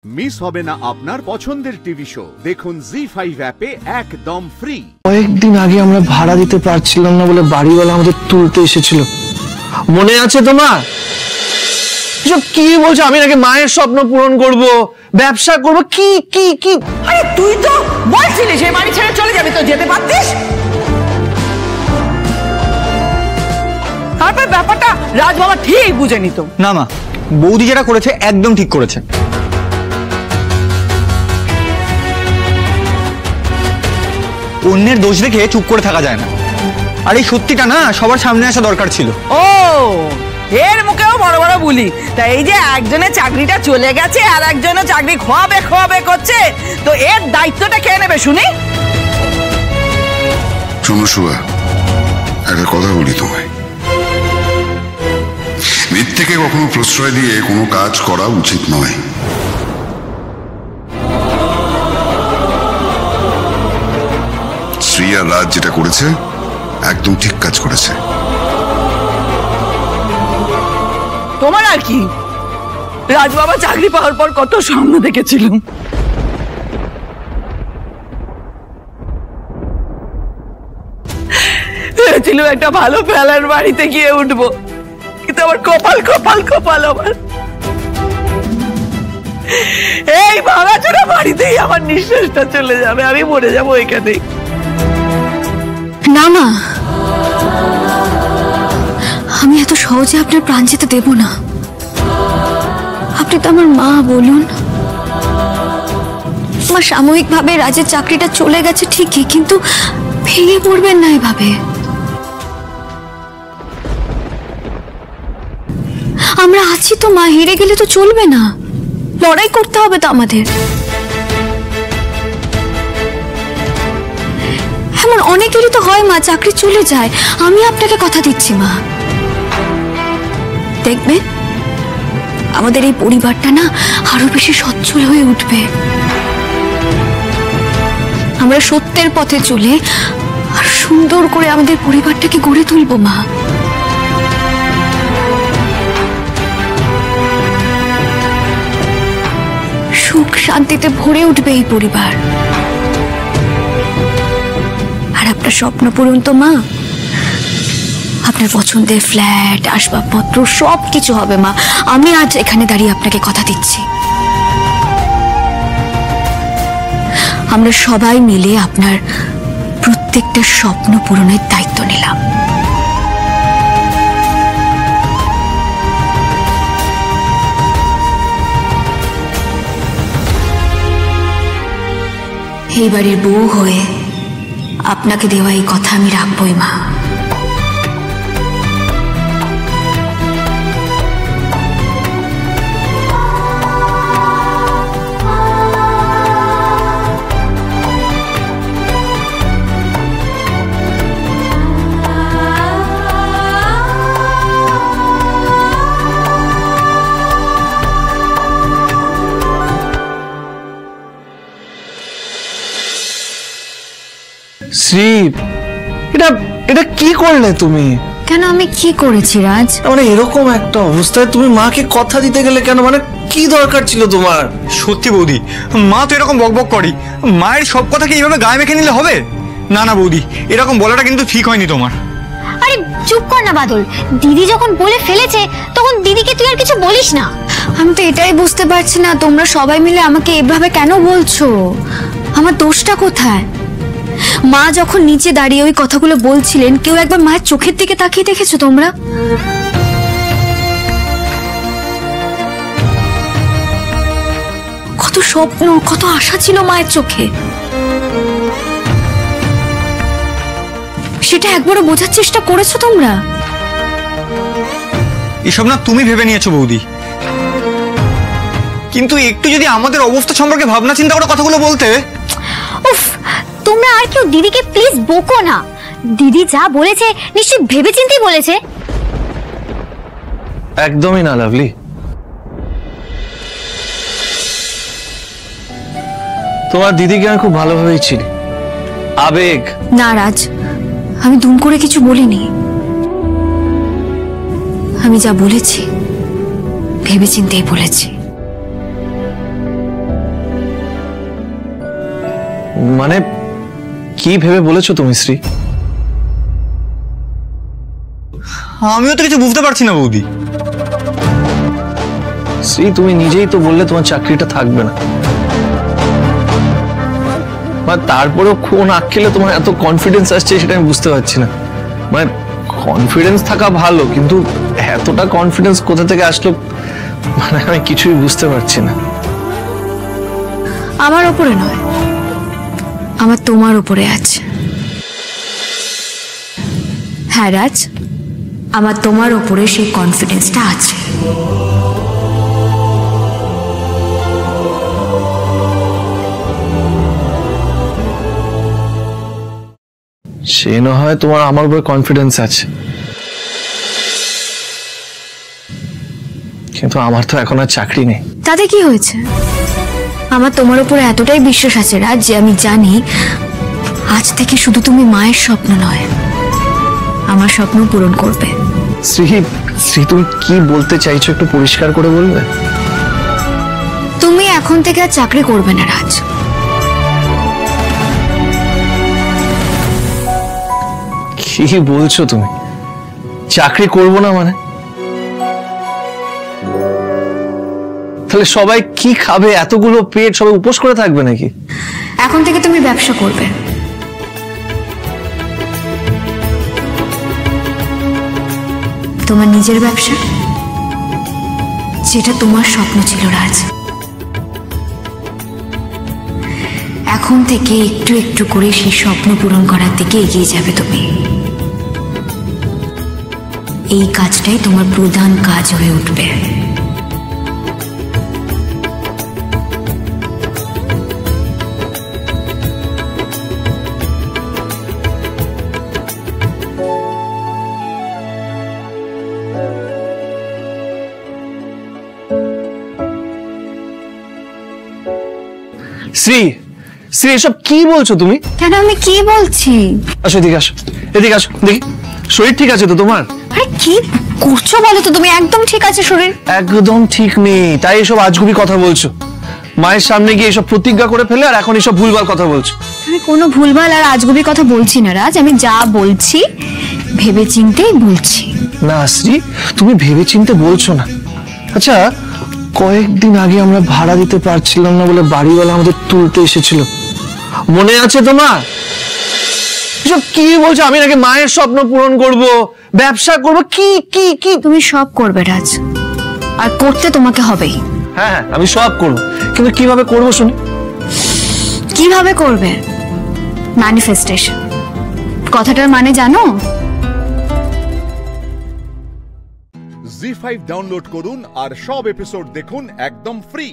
Miss হবে না আপনার পছন্দের টিভি শো। দেখুন জি5 অ্যাপে একদম ফ্রি। কয়েকদিন আগে আমরা ভাড়া দিতে পারছিলাম না বলে বাড়িওয়ালা আমাদের তুলতে এসেছিল, মনে আছে তোমার? এসব কি বলছো? আমি নাকি মায়ের স্বপ্ন পূরণ করব, ব্যবসা করব, কি কি কি? আরে তুই তো বলছিলি সেই বাড়ি ছেড়ে চলে যাবি, তো যেতে পারতিস। তারপর ব্যাপারটা রাজ বাবা ঠিক বুঝে নিত। না মা, বৌদি যেটা করেছে একদম ঠিক করেছে। অন্যের দোষ দেখে চুপ করে থাকা যায় না, আর এই সত্যিটা না সবার সামনে আসা দরকার ছিল। ও এর মুখেও বড় বড় বলি, তা এই যে একজনের চাকরিটা চলে গেছে আর একজনের চাকরি খোয়াবে খোয়াবে করছে, তো এর দায়িত্বটা কে নেবে শুনি? শোনো শুভা, একটা কথা বলি তোমায়, মিথ্যেকে কখনো প্রশ্রয় দিয়ে কোনো কাজ করা উচিত নয়। শ্রী আর রাজ যেটা করেছে একদম ঠিক কাজ করেছে। তোমার আর কি, রাজ বাবা চাকরি পাওয়ার পর কত স্বপ্ন দেখেছিলাম, ভেবেছিল একটা ভালো ফেলার বাড়িতে গিয়ে উঠবো, কিন্তু আমার কপাল কপাল কপাল, আমার এই ভাঙাচোরা বাড়িতেই আমার নিঃশ্বাসটা চলে যাবে, আমি মরে যাবো এখানেই। না মা, আমি এত সহজে আপনার প্রাণ যেতে দেব না। আপনি তো আমার মা, বলুন। আমার সাময়িকভাবে রাজের চাকরিটা চলে গেছে ঠিকই, কিন্তু ভেঙে পড়বেন না এভাবে। আমরা আছি তো মা, হেরে গেলে তো চলবে না, লড়াই করতে হবে তো আমাদের। এমন অনেকেরই তো হয় মা, চাকরি চলে যায়। আমি আপনাকে কথা দিচ্ছি মা, দেখবেন আমাদের এই পরিবারটা না আরো বেশি সচ্ছল হয়ে উঠবে। আমরা সত্যের পথে চলে আর সুন্দর করে আমাদের পরিবারটাকে গড়ে তুলবো মা। সুখ শান্তিতে ভরে উঠবে এই পরিবার। আর আপনার স্বপ্ন পূরণ তো মা, আপনার পছন্দের ফ্ল্যাট, আসবাবপত্র সব কিছু হবে মা। আমি আজ এখানে দাঁড়িয়ে আপনাকে কথা দিচ্ছি, আমরা সবাই মিলে আপনার প্রত্যেকটা স্বপ্ন পূরণের দায়িত্ব নিলাম। এই বাড়ির বউ হয়ে আপনাকে দেওয়া এই কথা আমি রাখবই মা। শ্রী, এটা এটা কি করলে তুমি? কেন, আমি কি করেছি রাজ? মানে এরকম একটা অবস্থায় তুমি মাকে কথা দিতে গেলে কেন? মানে কি দরকার ছিল তোমার? সত্যি বৌদি, মা তো এরকম বকবক করি, মায়ের সব কথাকে এইভাবে গায়ে মেখে নিলে হবে? না না বৌদি, এরকম বলাটা কিন্তু ঠিক হয়নি তোমার। আরে চুপ কর না বাদল, দিদি যখন বলে ফেলেছে তখন দিদিকে তুই আর কিছু বলিস না। আমি তো এটাই বুঝতে পারছি না, তোমরা সবাই মিলে আমাকে এভাবে কেন বলছো? আমার দোষটা কোথায়? মা যখন নিচে দাঁড়িয়ে ওই কথাগুলো বলছিলেন, কেউ একবার মায়ের চোখের দিকে তাকিয়ে দেখেছো তোমরা? কত স্বপ্ন, কত আশা ছিল মায়ের চোখে, সেটা একবারও বোঝার চেষ্টা করেছো তোমরা? এসব না তুমি ভেবে নিয়েছো বৌদি, কিন্তু একটু যদি আমাদের অবস্থা সম্পর্কে ভাবনা চিন্তা করে কথাগুলো বলতে। উফ, তোমরা আর কেউ দিদিকে প্লিজ বকো না। দিদি যা বলেছে নিশ্চয়ই ভেবেচিন্তেই বলেছে। একদমই না লাভলি, তোমার দিদিকে আমি খুব ভালোভাবেই চিনি। আবেগ না রাজ, আমি দুম করে কিছু বলিনি। আমি যা বলেছি ভেবেচিন্তেই বলেছি। মানে কি ভেবে বলেছো তুমি শ্রী? আমিও তো কিছু বুঝতে পারছি না বৌদি। শ্রী, তুমি নিজেই তো বললে তোমার চাকরিটা থাকবে না, তারপরেও কোন আক্কেলে তোমার এত কনফিডেন্স আসছে সেটা আমি বুঝতে পারছি না। মানে কনফিডেন্স থাকা ভালো, কিন্তু এতটা কনফিডেন্স কোথা থেকে আসলো মানে আমি কিছুই বুঝতে পারছি না। আমার উপরে নয়, আমার তোমার উপরে আছে। হ্যাঁ রাজ, আমার তোমার উপরে সেই কনফিডেন্সটা আছে। সে না হয় তোমার আমার উপরে কনফিডেন্স আছে, কিন্তু আমার তো এখন আর চাকরি নেই। তাতে কি হয়েছে? আমার তোমার উপরে এতটাই বিশ্বাস আছে রাজ যে আমি জানি আজ থেকে শুধু তুমি মায়ের স্বপ্ন নয়, আমার স্বপ্ন পূরণ করবে। শ্রী, শ্রী তুমি কি বলতে চাইছো একটু পরিষ্কার করে বলবে? তুমি এখন থেকে আর চাকরি করবে না রাজ। কি বলছো তুমি? চাকরি করব না মানে? তাহলে সবাই কি খাবে? এতগুলো পেট সবাই উপোস করে থাকবে নাকি? এখন থেকে তুমি ব্যবসা করবে। তোমার নিজের ব্যবসা, যেটা তোমার স্বপ্ন ছিল রাজ। এখন থেকে একটু একটু করে সেই স্বপ্ন পূরণ করার দিকে এগিয়ে যাবে তুমি। এই কাজটাই তোমার প্রধান কাজ হয়ে উঠবে। শ্রী, শ্রী এসব কি বলছো তুমি? কেন, আমি কি বলছি? আসো এদিকে, আসো এদিকে, আসো দেখি। শরীর ঠিক আছে তো তোমার? আরে কি করছো বলো তো তুমি? একদম ঠিক আছে শরীর। একদম ঠিক নেই, তাই এসব আজগুবি কথা বলছো। মায়ের সামনে গিয়ে এসব প্রতিজ্ঞা করে ফেলে আর এখন এসব ভুলভাল কথা বলছো। আমি কোনো ভুলভাল আর আজগুবি কথা বলছি না রাজ, আমি যা বলছি ভেবেচিন্তেই বলছি। না শ্রী, তুমি ভেবেচিন্তে বলছো না। আচ্ছা, কয়েকদিন আগে আমরা ভাড়া দিতে পারছিলাম না বলে বাড়িওয়ালা আমাদের তুলতে এসেছিল, মনে আছে তোমার? এসব কি বলছো? আমি নাকি মায়ের স্বপ্ন পূরণ করব, ব্যবসা করব, কি কি কি? তুমি সব করবে রাজ, আর করতে তোমাকে হবেই। হ্যাঁ হ্যাঁ, আমি সব করবো, কিন্তু কিভাবে করবো শুনি? কিভাবে করবে? ম্যানিফেস্টেশন কথাটার মানে জানো? জি5 ডাউনলোড করুন আর সব এপিসোড দেখুন একদম ফ্রি।